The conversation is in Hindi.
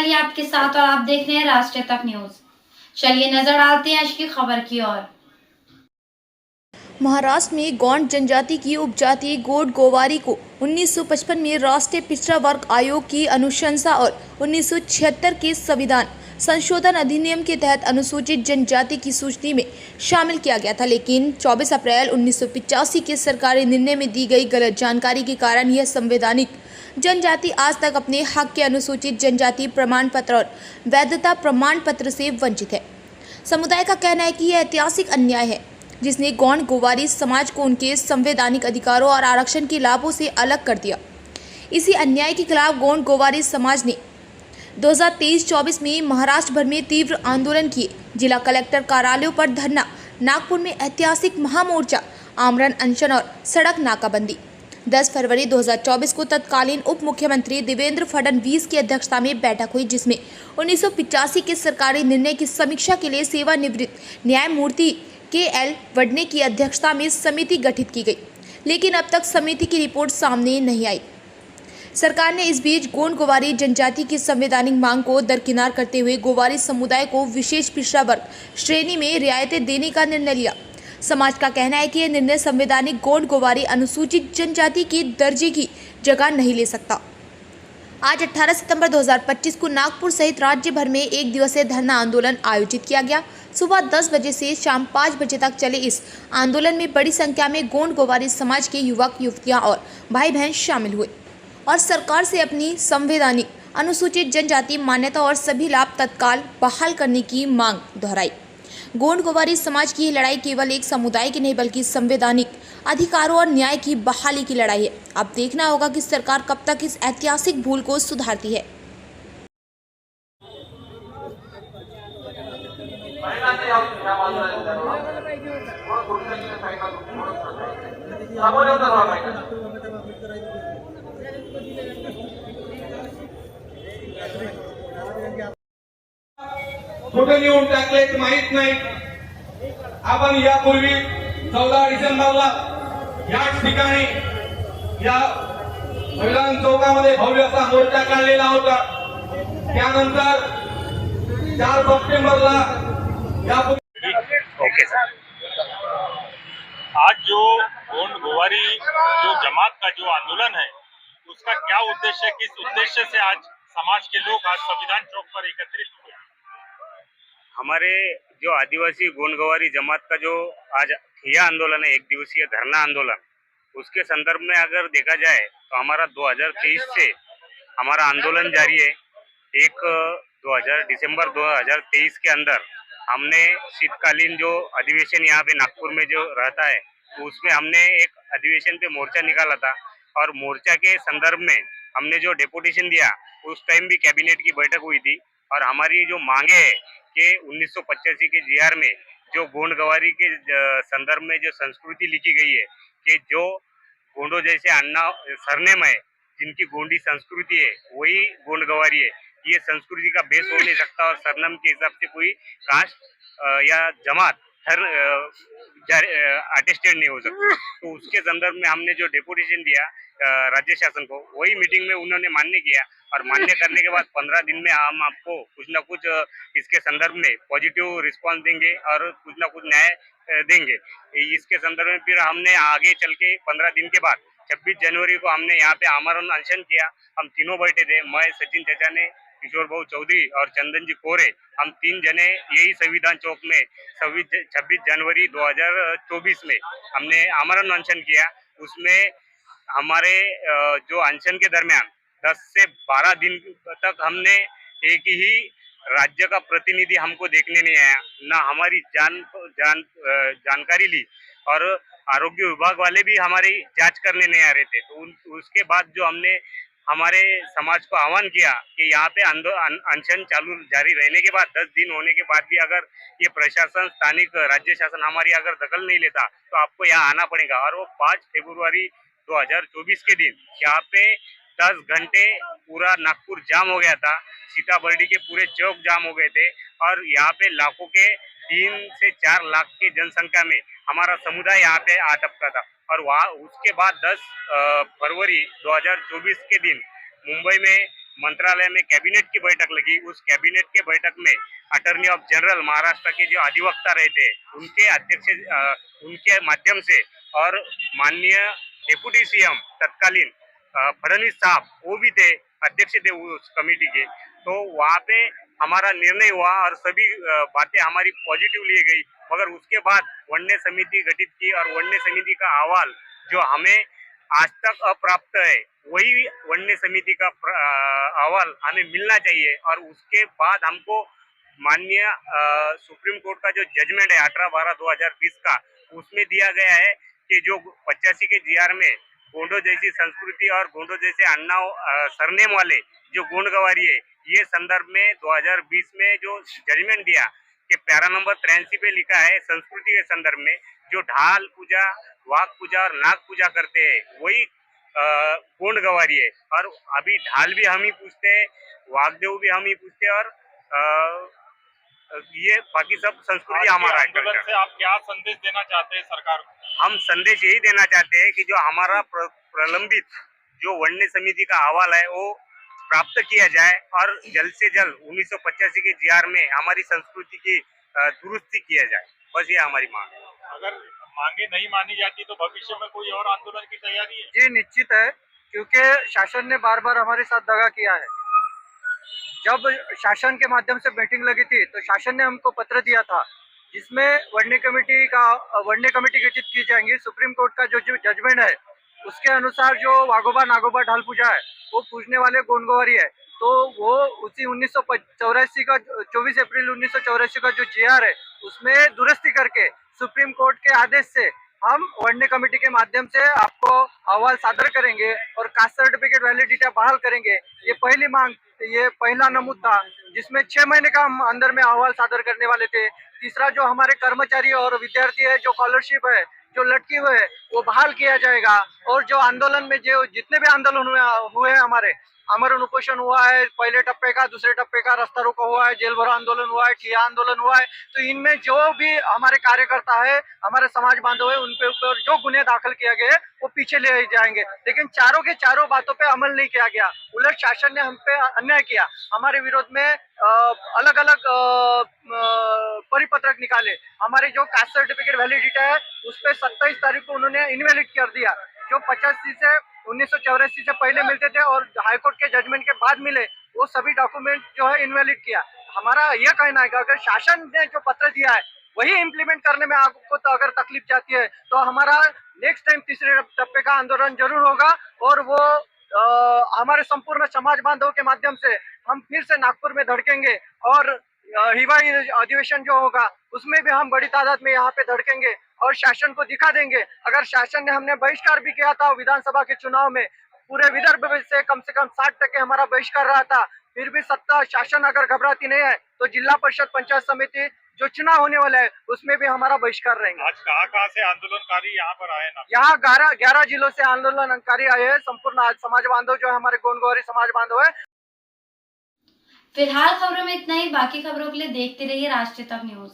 वैशाली आपके साथ और आप देख रहे हैं राष्ट्रीय तक न्यूज। चलिए नजर डालते हैं आज की खबर की ओर। महाराष्ट्र में गौंड जनजाति की उपजाति गोंड गोवारी को 1955 में राष्ट्रीय पिछड़ा वर्ग आयोग की अनुशंसा और 1976 के संविधान संशोधन अधिनियम के तहत अनुसूचित जनजाति की सूची में शामिल किया गया था, लेकिन 24 अप्रैल 1985 के सरकारी निर्णय में दी गई गलत जानकारी के कारण यह संवैधानिक जनजाति आज तक अपने हक के अनुसूचित जनजाति प्रमाण पत्र और वैधता प्रमाण पत्र से वंचित है। समुदाय का कहना है कि यह ऐतिहासिक अन्याय है जिसने गौंड गोवारी समाज को उनके संवैधानिक अधिकारों और आरक्षण के लाभों से अलग कर दिया। इसी अन्याय के खिलाफ गौंड गोवारी समाज ने 2023-24 में महाराष्ट्र भर में तीव्र आंदोलन किए। जिला कलेक्टर कार्यालयों पर धरना, नागपुर में ऐतिहासिक महामोर्चा, आमरण अनशन और सड़क नाकाबंदी। 10 फरवरी 2024 को तत्कालीन उप मुख्यमंत्री देवेंद्र फडणवीस की अध्यक्षता में बैठक हुई, जिसमें 1985 के सरकारी निर्णय की समीक्षा के लिए सेवानिवृत्त न्यायमूर्ति KL वडने की अध्यक्षता में समिति गठित की गई, लेकिन अब तक समिति की रिपोर्ट सामने नहीं आई। सरकार ने इस बीच गोंड गोवारी जनजाति की संवैधानिक मांग को दरकिनार करते हुए गोवारी समुदाय को विशेष पिछड़ा वर्ग श्रेणी में रियायतें देने का निर्णय लिया। समाज का कहना है कि यह निर्णय संवैधानिक गोंड गोवारी अनुसूचित जनजाति के दर्जे की जगह नहीं ले सकता। आज 18 सितंबर 2025 को नागपुर सहित राज्य भर में एक दिवसीय धरना आंदोलन आयोजित किया गया। सुबह 10 बजे से शाम 5 बजे तक चले इस आंदोलन में बड़ी संख्या में गोंड गोवारी समाज के युवक युवतियां और भाई बहन शामिल हुए और सरकार से अपनी संवैधानिक अनुसूचित जनजाति मान्यता और सभी लाभ तत्काल बहाल करने की मांग दोहराई। गोंड गोवारी समाज की यह लड़ाई केवल एक समुदाय की नहीं बल्कि संवैधानिक अधिकारों और न्याय की बहाली की लड़ाई है। अब देखना होगा कि सरकार कब तक इस ऐतिहासिक भूल को सुधारती है। कुठे नेऊन टाकले माहित नाही। आपण यापूर्वी 14 डिसेंबरला याच ठिकाणी या संविधान चौकामध्ये भव्य असा मोर्चा काढलेला होता। त्यानंतर 4 सप्टेंबरला ओके सर, आज जो गोंड गोवारी जो जमात का जो आंदोलन है उसका क्या उद्देश्य है, किस उद्देश्य से आज समाज के लोग आज संविधान चौक पर एकत्रित हुए? हमारे जो आदिवासी गोंड गोवारी जमात का जो आज ठिया आंदोलन है, एक दिवसीय धरना आंदोलन, उसके संदर्भ में अगर देखा जाए तो हमारा 2023 से हमारा आंदोलन जारी है। 1 दिसंबर 2023 के अंदर हमने शीतकालीन जो अधिवेशन यहाँ पे नागपुर में जो रहता है उसमें हमने एक अधिवेशन पे मोर्चा निकाला था और मोर्चा के संदर्भ में हमने जो डेपुटेशन दिया उस टाइम भी कैबिनेट की बैठक हुई थी और हमारी जो मांगे है कि 1985 के जीआर में जो गोंड गवारी के संदर्भ में जो संस्कृति लिखी गई है कि जो गोंडो जैसे अन्ना सरनेम है, जिनकी गोंडी संस्कृति है वही गोंड गवारी है, ये संस्कृति का बेस हो नहीं सकता और सरनेम के हिसाब से कोई कास्ट या जमात अटेस्टेड नहीं हो सकती। तो उसके संदर्भ में हमने जो डेपुटेशन दिया राज्य शासन को, वही मीटिंग में उन्होंने मान्य किया और मान्य करने के बाद 15 दिन में हम आपको कुछ ना कुछ इसके संदर्भ में पॉजिटिव रिस्पांस देंगे और कुछ ना कुछ न्याय देंगे। इसके संदर्भ में फिर हमने आगे चल के 15 दिन के बाद 26 जनवरी को हमने यहाँ पे आमरण अनशन किया। हम तीनों बैठे थे, मैं, सचिन चाचा ने, किशोर भाऊ चौधरी और चंदन जी कोरे, हम 3 जने यही संविधान चौक में 26 जनवरी 2024 में हमने आमरण अनशन किया। उसमें हमारे जो अनशन के दरमियान 10 से 12 दिन तक हमने एक ही राज्य का प्रतिनिधि हमको देखने नहीं आया, ना हमारी जानकारी ली और आरोग्य विभाग वाले भी हमारी जांच करने नहीं आ रहे थे। तो उसके बाद जो हमने हमारे समाज को आह्वान किया कि यहाँ पे अनशन चालू जारी रहने के बाद 10 दिन होने के बाद भी अगर ये प्रशासन, स्थानिक राज्य शासन हमारी अगर दखल नहीं लेता तो आपको यहाँ आना पड़ेगा। और वो 5 फरवरी 2024 के दिन यहाँ पे 10 घंटे पूरा नागपुर जाम हो गया था, सीताबर्डी के पूरे चौक जाम हो गए थे और यहाँ पे लाखों के 3 से 4 लाख की जनसंख्या में हमारा समुदाय यहाँ पे आ टपका था। और वहाँ उसके बाद 10 फरवरी 2024 के दिन मुंबई में मंत्रालय में कैबिनेट की बैठक लगी। उस कैबिनेट के बैठक में अटॉर्नी ऑफ जनरल महाराष्ट्र के जो अधिवक्ता रहते उनके अध्यक्ष उनके माध्यम से और माननीय डिप्टी सीएम तत्कालीन फडणवीस साहब वो भी थे, अध्यक्ष थे उस कमेटी के। तो वहाँ पे हमारा निर्णय हुआ और सभी बातें हमारी पॉजिटिव ली गई। मगर उसके बाद वन्य समिति गठित की और वन्य समिति का अहवाल जो हमें आज तक अप्राप्त है, वही वन्य समिति का अहवाल हमें मिलना चाहिए। और उसके बाद हमको माननीय सुप्रीम कोर्ट का जो जजमेंट है 18/12/2020 का, उसमें दिया गया है कि जो 85 के जीआर में गोंडो जैसी संस्कृति और गोंडो जैसे अन्ना सरनेम वाले जो गोंड गवारी है, ये संदर्भ में 2020 में जो जजमेंट दिया कि पैरा नंबर 83 पे लिखा है संस्कृति के संदर्भ में जो ढाल पूजा, वाघ पूजा और नाग पूजा करते हैं वही गोंड गवारी है। और अभी ढाल भी हम ही पूछते हैं, वाघदेव भी हम ही पूछते हैं और ये बाकी सब संस्कृति हमारा है। आंदोलन से आप क्या संदेश देना चाहते हैं सरकार को? हम संदेश यही देना चाहते हैं कि जो हमारा प्रलंबित जो वन्य समिति का अहवाल है वो प्राप्त किया जाए और जल्द से जल्द 1985 के जीआर में हमारी संस्कृति की दुरुस्ती किया जाए। बस ये हमारी मांग है। अगर मांगे नहीं मानी जाती तो भविष्य में कोई और आंदोलन की तैयारी है? जी निश्चित है, क्योंकि शासन ने बार बार हमारे साथ दगा किया है। जब शासन के माध्यम से मीटिंग लगी थी तो शासन ने हमको पत्र दिया था जिसमें वन्य कमेटी गठित की जाएंगी। सुप्रीम कोर्ट का जो जजमेंट है उसके अनुसार जो वाघोबा नागोबा ढाल पूजा है वो पूजने वाले गोंडगवारी है, तो वो उसी 1984 का 24 अप्रैल 1984 का जो जीआर है उसमें दुरुस्ती करके सुप्रीम कोर्ट के आदेश से हम वन्य कमेटी के माध्यम से आपको अहवाल सादर करेंगे और कास्ट सर्टिफिकेट वैलिडिटी बहाल करेंगे। ये पहली मांग, ये पहला नमूद था जिसमें 6 महीने का हम अंदर में अहवाल सादर करने वाले थे। तीसरा जो हमारे कर्मचारी और विद्यार्थी है जो स्कॉलरशिप है जो लटकी हुए है वो बहाल किया जाएगा। और जो आंदोलन में जो जितने भी आंदोलन हुए हैं हमारे आमरण उपोषण हुआ है, पहले टप्पे का, दूसरे टप्पे का रास्ता रोको हुआ है, जेल भरो आंदोलन हुआ है, ठिया आंदोलन हुआ है, तो इनमें जो भी हमारे कार्यकर्ता है, हमारे समाज बांधव है, उनके ऊपर जो गुन्हे दाखिल किया गया है वो पीछे ले जाएंगे। लेकिन चारों के चारों बातों पे अमल नहीं किया गया, उलट शासन ने हम पे अन्याय किया। हमारे विरोध में अलग अलग परिपत्रक निकाले। हमारे जो कास्ट सर्टिफिकेट वैलिडिटी है उस पर 27 तारीख को उन्होंने इनवैलिड कर दिया। जो 85 से 1984 से पहले मिलते थे और हाईकोर्ट के जजमेंट के बाद मिले वो सभी डॉक्यूमेंट जो है इनवैलिड किया। हमारा यह कहना है कि अगर शासन ने जो पत्र दिया है वही इम्प्लीमेंट करने में आपको तो अगर तकलीफ जाती है तो हमारा नेक्स्ट टाइम तीसरे टप्पे का आंदोलन जरूर होगा और वो हमारे संपूर्ण समाज बांधव के माध्यम से हम फिर से नागपुर में धड़केंगे और हिवाई अधिवेशन जो होगा उसमें भी हम बड़ी तादाद में यहाँ पे धड़केंगे और शासन को दिखा देंगे। अगर शासन ने हमने बहिष्कार भी किया था विधानसभा के चुनाव में, पूरे विदर्भ से कम 60% हमारा बहिष्कार रहा था, फिर भी सत्ता शासन अगर घबराती नहीं है तो जिला परिषद पंचायत समिति जो चुनाव होने वाला है उसमें भी हमारा बहिष्कार रहेंगे। आज कहाँ से आंदोलनकारी यहाँ पर आए ना? यहाँ 11 जिलों से आंदोलनकारी आए हैं। संपूर्ण समाज बांधव जो है हमारे गोंडगवारी समाज बांधव है। फिलहाल खबरों में इतना ही। बाकी खबरों के लिए देखते रहिए राष्ट्रीय तक न्यूज।